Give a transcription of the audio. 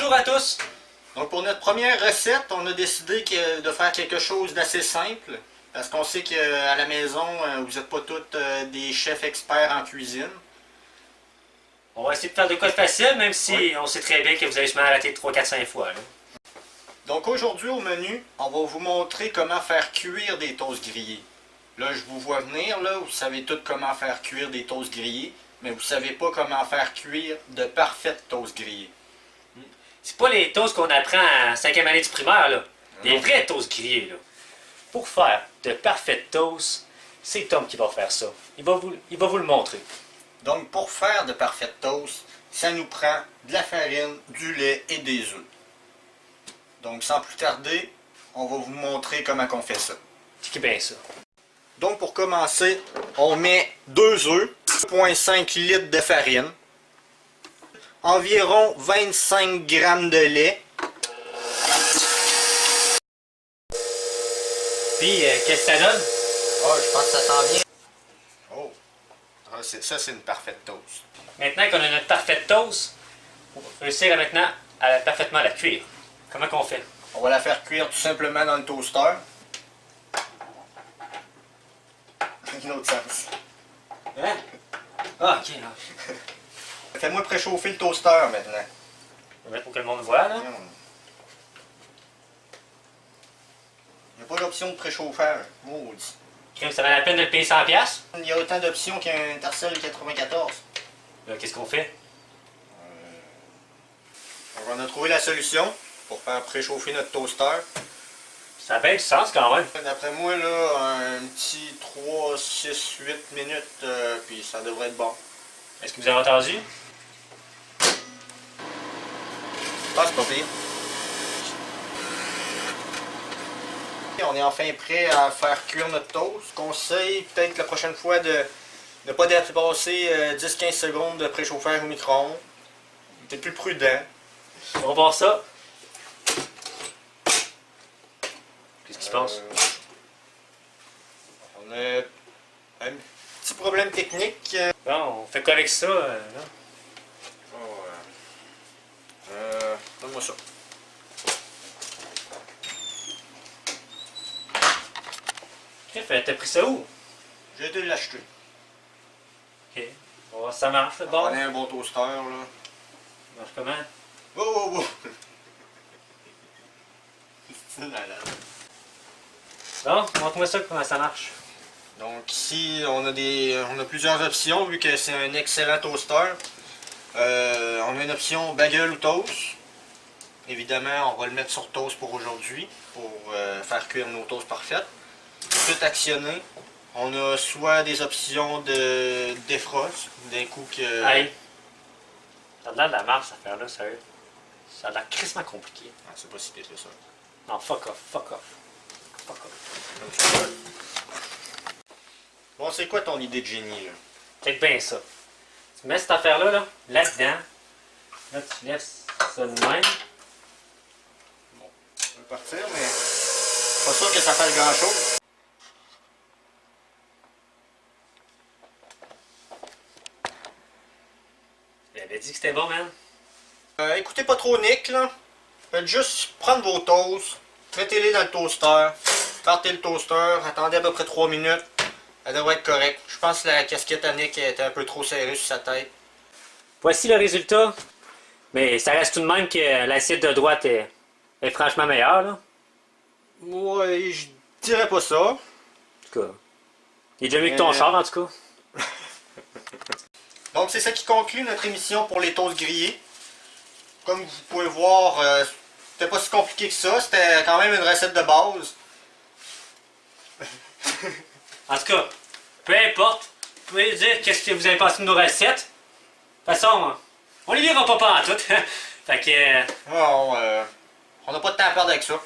Bonjour à tous! Donc pour notre première recette, on a décidé de faire quelque chose d'assez simple. Parce qu'on sait qu'à la maison, vous n'êtes pas tous des chefs experts en cuisine. On va essayer de faire de quoi de facile, même si on sait très bien que vous allez se arrêter 3, 4, 5 fois. Là. Donc aujourd'hui au menu, on va vous montrer comment faire cuire des toasts grillés. Là, je vous vois venir, là, vous savez tous comment faire cuire des toasts grillés, mais vous ne savez pas comment faire cuire de parfaites toasts grillés. C'est pas les toasts qu'on apprend en 5e année du primaire, là. Des vrais toasts grillés, là. Pour faire de parfaits toasts, c'est Tom qui va faire ça. Il va vous le montrer. Donc pour faire de parfaits toasts, ça nous prend de la farine, du lait et des œufs. Donc sans plus tarder, on va vous montrer comment on fait ça. C'est bien ça. Donc pour commencer, on met 2 œufs, 2,5 litres de farine, environ 25 g de lait. Puis, qu'est-ce que ça donne? Oh, je pense que ça sent bien. Oh, ça c'est une parfaite toast. Maintenant qu'on a notre parfaite toast, on va réussir maintenant à parfaitement la cuire. Comment qu'on fait? On va la faire cuire tout simplement dans le toaster. Dans l'autre sens. Hein? Ah, ok. Là. Fais-moi préchauffer le toaster maintenant. Je vais mettre pour que le monde voit, là. Il n'y a pas d'option de préchauffage. Maudit. Crème, ça valait la peine de le payer 100$? Il y a autant d'options qu'un Intercell 94. Là, qu'est-ce qu'on fait? On a trouvé la solution pour faire préchauffer notre toaster. Ça a bien du sens quand même. D'après moi, là, un petit 3, 6, 8 minutes, puis ça devrait être bon. Est-ce que vous avez entendu? Ah, c'est pas pire. On est enfin prêt à faire cuire notre toast. Conseil, peut-être la prochaine fois, de ne pas dépasser 10-15 secondes de préchauffage au micro-ondes. C'est plus prudent. On va voir ça. Qu'est-ce qui se passe? On a un petit problème technique. Bon, on fait quoi avec ça? Là? Donne-moi ça. T'as pris ça où? J'ai été l'acheter. Ok. On va voir si ça marche, c'est bon. On a un bon toaster, là. Ça marche comment? Oh! C'est malade. Bon, montre-moi ça, comment ça marche. Donc ici, on a plusieurs options, vu que c'est un excellent toaster. On a une option bagel ou toast. Évidemment, on va le mettre sur toast pour aujourd'hui, pour faire cuire nos toasts parfaites. Tout actionné. On a soit des options de défrost, d'un coup que... Hey! Ça a l'air de la marche, cette affaire-là, sérieux. Ça a l'air crissement compliqué. Ah, c'est pas si pire que ça. Non, fuck off, fuck off. Fuck off. Bon, c'est quoi ton idée de génie, là? Check bien ça. Tu mets cette affaire-là, là-dedans. Là, tu laisses ça de même. Bon, ça va partir, mais... Pas sûr que ça fasse grand-chose. Il avait dit que c'était bon, man. Écoutez pas trop Nick, là. Faites juste prendre vos toasts, mettez-les dans le toaster, partez le toaster, attendez à peu près 3 minutes. Elle devrait être correcte. Je pense que la casquette à Nick était un peu trop serrée sur sa tête. Voici le résultat. Mais ça reste tout de même que l'assiette de droite est franchement meilleure, là. Ouais, je dirais pas ça. En tout cas, il est déjà mieux que ton char, en tout cas. Donc c'est ça qui conclut notre émission pour les toasts grillés. Comme vous pouvez voir, c'était pas si compliqué que ça. C'était quand même une recette de base. En tout cas, peu importe, vous pouvez dire qu'est-ce que vous avez pensé de nos recettes. De toute façon, on les lira pas en tout. Fait que... Bon, on n'a pas de temps à perdre avec ça.